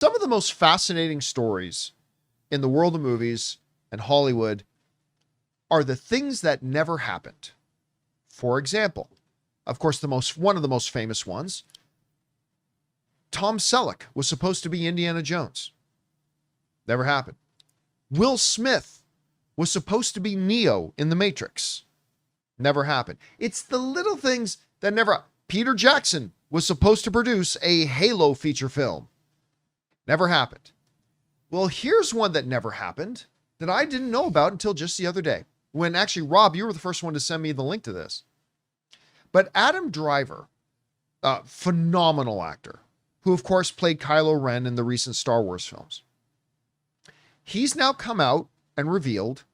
Some of the most fascinating stories in the world of movies and Hollywood are the things that never happened. For example, of course, one of the most famous ones, Tom Selleck was supposed to be Indiana Jones. Never happened. Will Smith was supposed to be Neo in The Matrix. Never happened. It's the little things that never. Peter Jackson was supposed to produce a Halo feature film. Never happened. Well, here's one that never happened that I didn't know about until just the other day. When actually, Rob, you were the first one to send me the link to this. But Adam Driver, phenomenal actor, who of course played Kylo Ren in the recent Star Wars films. He's now come out and revealed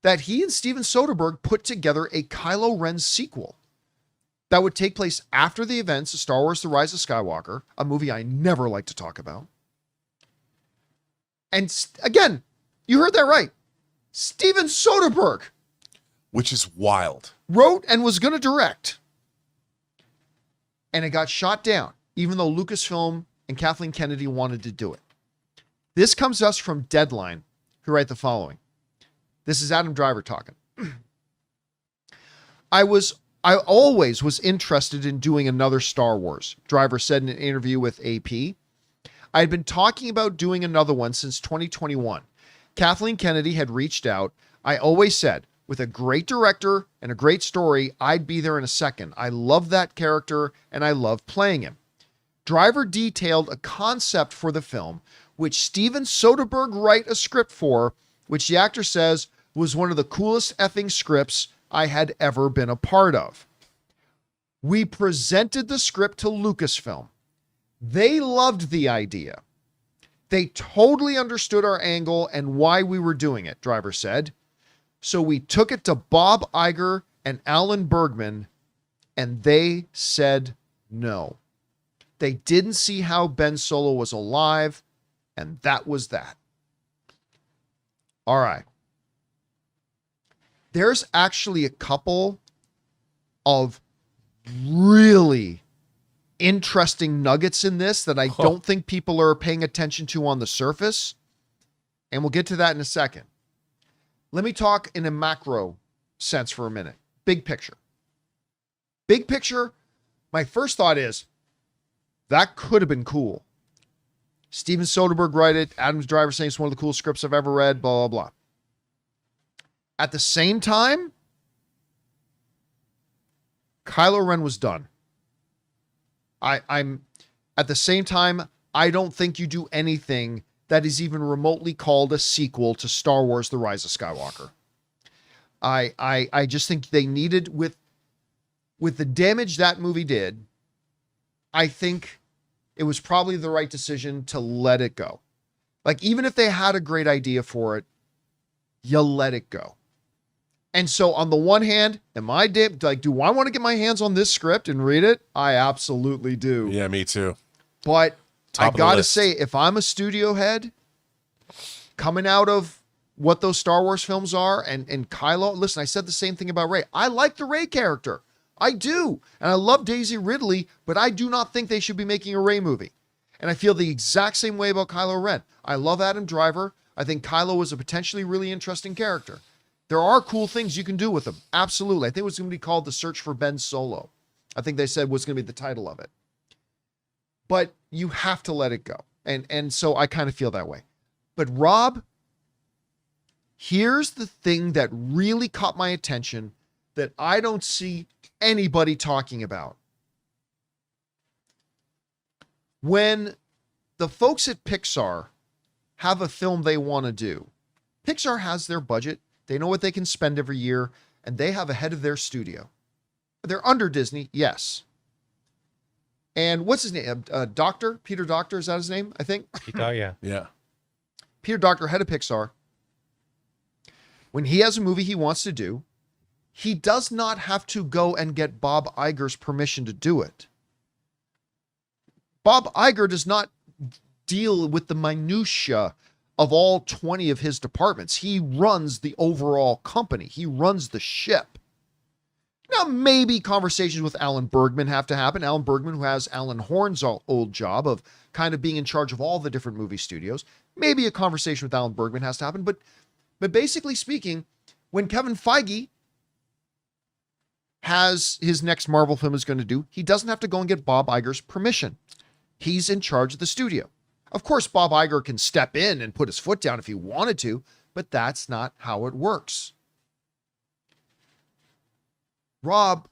that he and Steven Soderbergh put together a Kylo Ren sequel that would take place after the events of Star Wars: The Rise of Skywalker, a movie I never like to talk about. And again, you heard that right. Steven Soderbergh, which is wild, wrote and was going to direct. And it got shot down, even though Lucasfilm and Kathleen Kennedy wanted to do it. This comes to us from Deadline, who write the following. This is Adam Driver talking. I always was interested in doing another Star Wars, Driver said in an interview with AP. I had been talking about doing another one since 2021. Kathleen Kennedy had reached out. I always said, with a great director and a great story, I'd be there in a second. I love that character and I love playing him. Driver detailed a concept for the film, which Steven Soderbergh wrote a script for, which the actor says was one of the coolest effing scripts I had ever been a part of. We presented the script to Lucasfilm. They loved the idea. They totally understood our angle and why we were doing it, Driver said. So we took it to Bob Iger and Alan Bergman, and they said no. They didn't see how Ben Solo was alive, and that was that. All right. There's actually a couple of really interesting nuggets in this that I don't think people are paying attention to on the surface. And we'll get to that in a second. Let me talk in a macro sense for a minute. Big picture. Big picture, my first thought is, that could have been cool. Steven Soderbergh wrote it. Adam Driver saying it's one of the coolest scripts I've ever read, blah, blah, blah. At the same time, Kylo Ren was done. I'm at the same time, I don't think you do anything that is even remotely called a sequel to Star Wars: The Rise of Skywalker. I just think they needed, with the damage that movie did, I think it was probably the right decision to let it go. Like, even if they had a great idea for it, you let it go. And so on the one hand, do I want to get my hands on this script and read it? I absolutely do. Yeah, me too. But Top I got to say, if I'm a studio head coming out of what those Star Wars films are and Kylo, listen, I said the same thing about Rey. I like the Rey character. I do. And I love Daisy Ridley, but I do not think they should be making a Rey movie. And I feel the exact same way about Kylo Ren. I love Adam Driver. I think Kylo is a potentially really interesting character. There are cool things you can do with him. Absolutely. I think it was going to be called The Search for Ben Solo. I think they said was going to be the title of it. But you have to let it go. And so I kind of feel that way. But Rob, here's the thing that really caught my attention that I don't see anybody talking about. When the folks at Pixar have a film they want to do, Pixar has their budget. They know what they can spend every year, and they have a head of their studio. They're under Disney, yes. And what's his name? Peter Docter, is that his name? I think. Yeah. Yeah. Peter Docter, head of Pixar. When he has a movie he wants to do, he does not have to go and get Bob Iger's permission to do it. Bob Iger does not deal with the minutia of all 20 of his departments. He runs the overall company. He runs the ship. Now, maybe conversations with Alan Bergman have to happen. Alan Bergman, who has Alan Horn's old job of kind of being in charge of all the different movie studios. Maybe a conversation with Alan Bergman has to happen. But basically speaking, when Kevin Feige has his next Marvel film is going to do, he doesn't have to go and get Bob Iger's permission. He's in charge of the studio. Of course, Bob Iger can step in and put his foot down if he wanted to, but that's not how it works. Rob,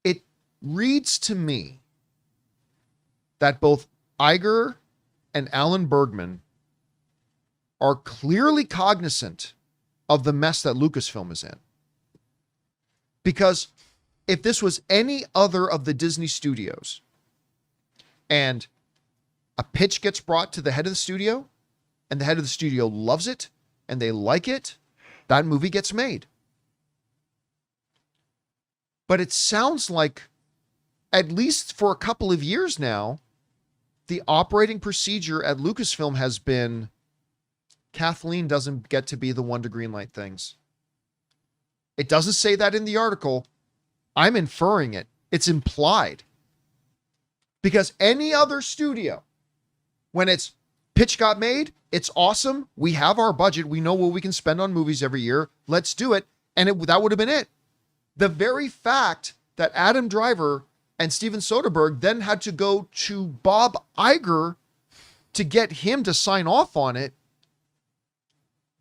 it reads to me that both Iger and Alan Bergman are clearly cognizant of the mess that Lucasfilm is in. Because if this was any other of the Disney studios and a pitch gets brought to the head of the studio and the head of the studio loves it and they like it, that movie gets made. But it sounds like, at least for a couple of years now, the operating procedure at Lucasfilm has been Kathleen doesn't get to be the one to greenlight things. It doesn't say that in the article. I'm inferring it. It's implied. Because any other studio, when its pitch got made, it's awesome. We have our budget. We know what we can spend on movies every year. Let's do it. And that would have been it. The very fact that Adam Driver and Steven Soderbergh then had to go to Bob Iger to get him to sign off on it,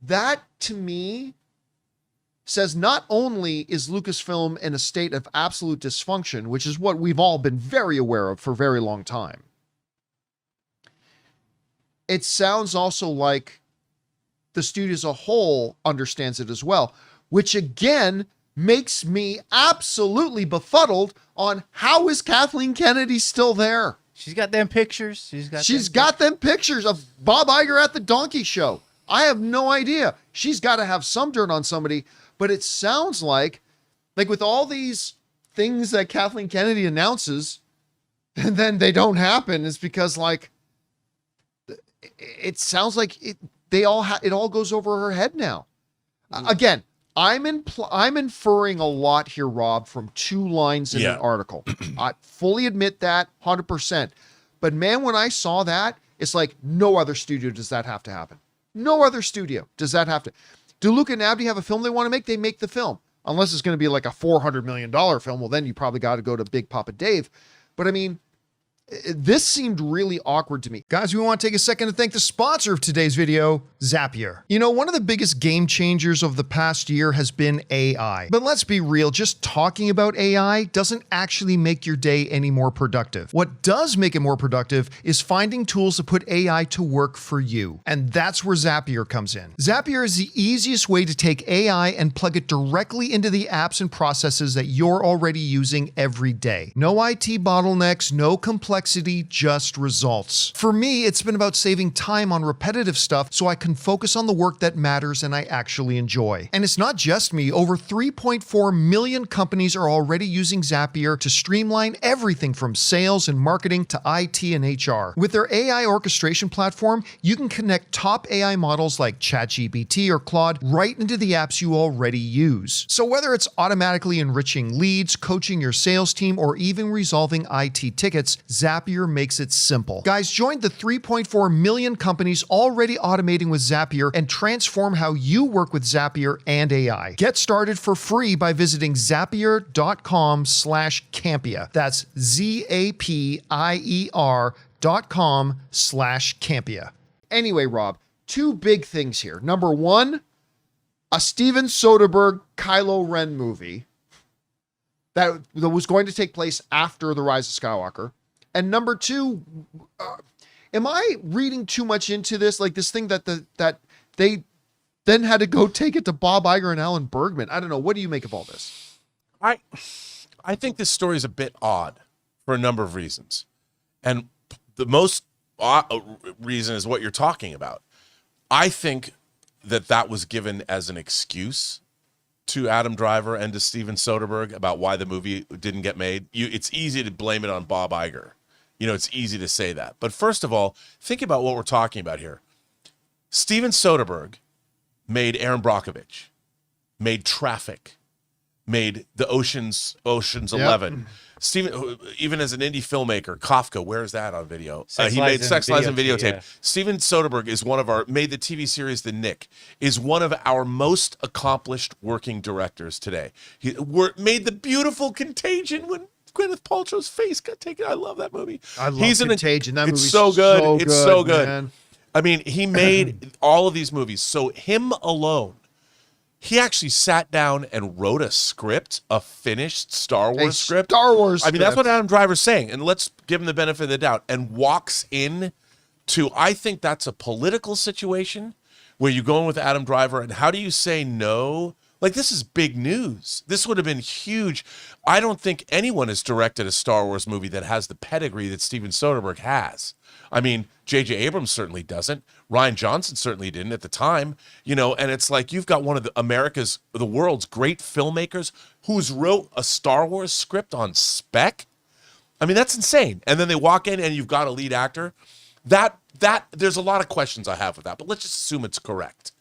that to me says not only is Lucasfilm in a state of absolute dysfunction, which is what we've all been very aware of for a very long time, it sounds also like the studio as a whole understands it as well, which again makes me absolutely befuddled on how is Kathleen Kennedy still there? She's got them pictures. She's got them pictures of Bob Iger at the Donkey Show. I have no idea. She's got to have some dirt on somebody, but it sounds like with all these things that Kathleen Kennedy announces and then they don't happen, is because it sounds like it all goes over her head now. Again, I'm inferring a lot here, Rob, from two lines in an article. I fully admit that 100%. But man, when I saw that, it's like no other studio does that have to happen. No other studio does that have to. Do Luke and Abdi have a film they want to make? They make the film. Unless it's going to be like a $400 million film. Well, then you probably got to go to Big Papa Dave. But I mean, this seemed really awkward to me. Guys, we want to take a second to thank the sponsor of today's video, Zapier. You know, one of the biggest game changers of the past year has been AI. But let's be real, just talking about AI doesn't actually make your day any more productive. What does make it more productive is finding tools to put AI to work for you. And that's where Zapier comes in. Zapier is the easiest way to take AI and plug it directly into the apps and processes that you're already using every day. No IT bottlenecks, no complexity, just results. For me, it's been about saving time on repetitive stuff so I can focus on the work that matters and I actually enjoy. And it's not just me. Over 3.4 million companies are already using Zapier to streamline everything from sales and marketing to IT and HR. With their AI orchestration platform, you can connect top AI models like ChatGPT or Claude right into the apps you already use. So whether it's automatically enriching leads, coaching your sales team, or even resolving IT tickets, Zapier makes it simple. Guys, join the 3.4 million companies already automating with Zapier and transform how you work with Zapier and AI. Get started for free by visiting zapier.com/Campea. That's Zapier.com/Campea. Anyway, Rob, two big things here. Number one, a Steven Soderbergh Kylo Ren movie that was going to take place after The Rise of Skywalker. And number two, am I reading too much into this? Like this thing that they then had to go take it to Bob Iger and Alan Bergman. I don't know. What do you make of all this? I think this story is a bit odd for a number of reasons. And the most reason is what you're talking about. I think that was given as an excuse to Adam Driver and to Steven Soderbergh about why the movie didn't get made. It's easy to blame it on Bob Iger. You know, it's easy to say that. But first of all, think about what we're talking about here. Steven Soderbergh made Aaron Brockovich. made Traffic, made the Ocean's 11. Steven, even as an indie filmmaker, Kafka, where is that on video? He made Sex, Lies, and Videotape. Yeah. Steven Soderbergh is made the TV series The Knick, is one of our most accomplished working directors today. He made the beautiful Contagion when Gwyneth Paltrow's face got taken. I love that movie. I love Contagion. That movie's so good. It's so good. Man. I mean, he made all of these movies. So him alone, he actually sat down and wrote a script, a finished Star Wars script. Star Wars I mean, that's what Adam Driver's saying. And let's give him the benefit of the doubt. And walks in to, I think that's a political situation where you go in with Adam Driver. And how do you say no? Like, this is big news. This would have been huge. I don't think anyone has directed a Star Wars movie that has the pedigree that Steven Soderbergh has. I mean, J.J. Abrams certainly doesn't. Ryan Johnson certainly didn't at the time, and it's like you've got one of the world's great filmmakers who's wrote a Star Wars script on spec. I mean, that's insane. And then they walk in and you've got a lead actor. That there's a lot of questions I have with that, but let's just assume it's correct.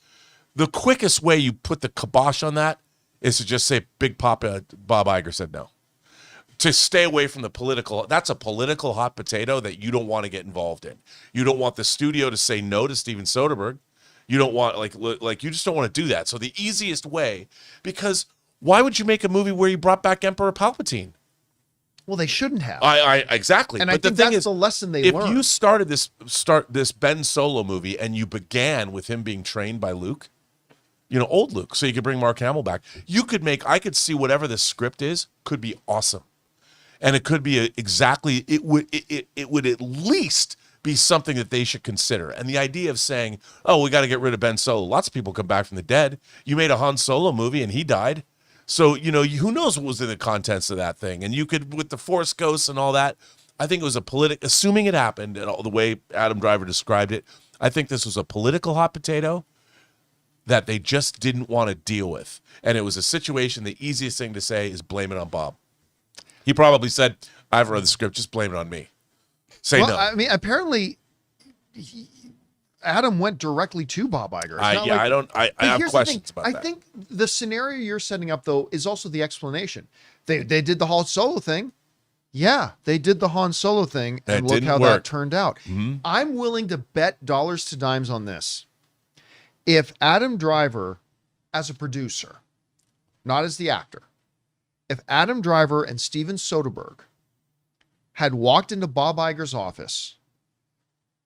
The quickest way you put the kibosh on that is to just say Big Papa Bob Iger said no. To stay away from the political, that's a political hot potato that you don't want to get involved in. You don't want the studio to say no to Steven Soderbergh. You don't want, like you just don't want to do that. So the easiest way, because why would you make a movie where you brought back Emperor Palpatine? Well, they shouldn't have. Exactly. And but I think that's the lesson they learned. If you started this Ben Solo movie and you began with him being trained by Luke, old Luke, so you could bring Mark Hamill back, I could see whatever the script is could be awesome. And it could be it would at least be something that they should consider. And the idea of saying, oh, we got to get rid of Ben Solo. Lots of people come back from the dead. You made a Han Solo movie and he died. So, who knows what was in the contents of that thing. And you could, with the Force Ghosts and all that, I think it was assuming it happened and all the way Adam Driver described it, I think this was a political hot potato that they just didn't want to deal with. And it was a situation, the easiest thing to say is blame it on Bob. He probably said, I've read the script, just blame it on me. No. I mean, apparently, Adam went directly to Bob Iger. I have questions about that. I think the scenario you're setting up, though, is also the explanation. They did the Han Solo thing. Yeah, they did the Han Solo thing, and look how that turned out. Mm-hmm. I'm willing to bet dollars to dimes on this. If Adam Driver, as a producer, not as the actor, if Adam Driver and Steven Soderbergh had walked into Bob Iger's office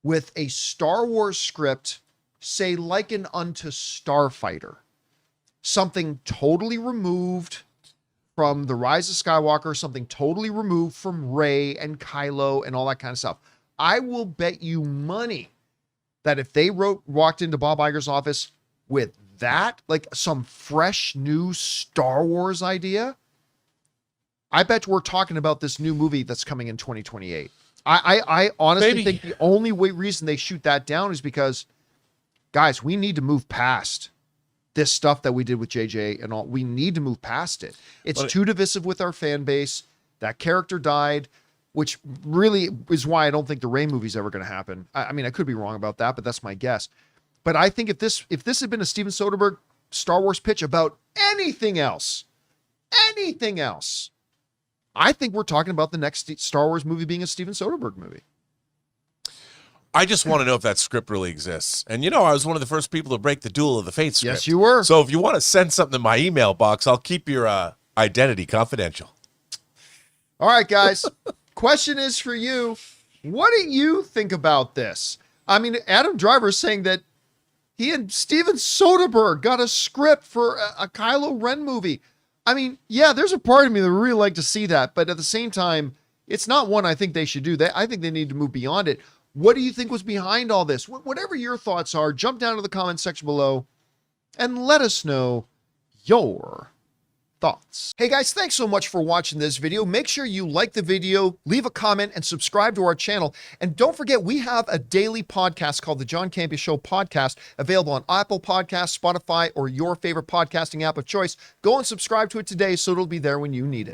with a Star Wars script, say likened unto Starfighter, something totally removed from The Rise of Skywalker, something totally removed from Rey and Kylo and all that kind of stuff, I will bet you money that if they walked into Bob Iger's office with that, like some fresh new Star Wars idea, I bet we're talking about this new movie that's coming in 2028. I honestly think the only reason they shoot that down is because, guys, we need to move past this stuff that we did with JJ and all. We need to move past it. It's too divisive with our fan base. That character died, which really is why I don't think the Rey movie's ever going to happen. I mean, I could be wrong about that, but that's my guess. But I think if this had been a Steven Soderbergh Star Wars pitch about anything else, I think we're talking about the next Star Wars movie being a Steven Soderbergh movie. I just want to know if that script really exists. And I was one of the first people to break the Duel of the Fates script. Yes, you were. So if you want to send something in my email box, I'll keep your identity confidential. All right, guys. Question is for you. What do you think about this? I mean, Adam Driver is saying that he and Steven Soderbergh got a script for a Kylo Ren movie. I mean, yeah, there's a part of me that would really like to see that, but at the same time, it's not one I think they should do. I think they need to move beyond it. What do you think was behind all this? Whatever your thoughts are, jump down to the comment section below and let us know your thoughts. Hey guys, thanks so much for watching this video. Make sure you like the video, leave a comment, and subscribe to our channel. And don't forget, we have a daily podcast called the John Campea Show podcast, available on Apple Podcasts, Spotify, or your favorite podcasting app of choice. Go and subscribe to it today so it'll be there when you need it.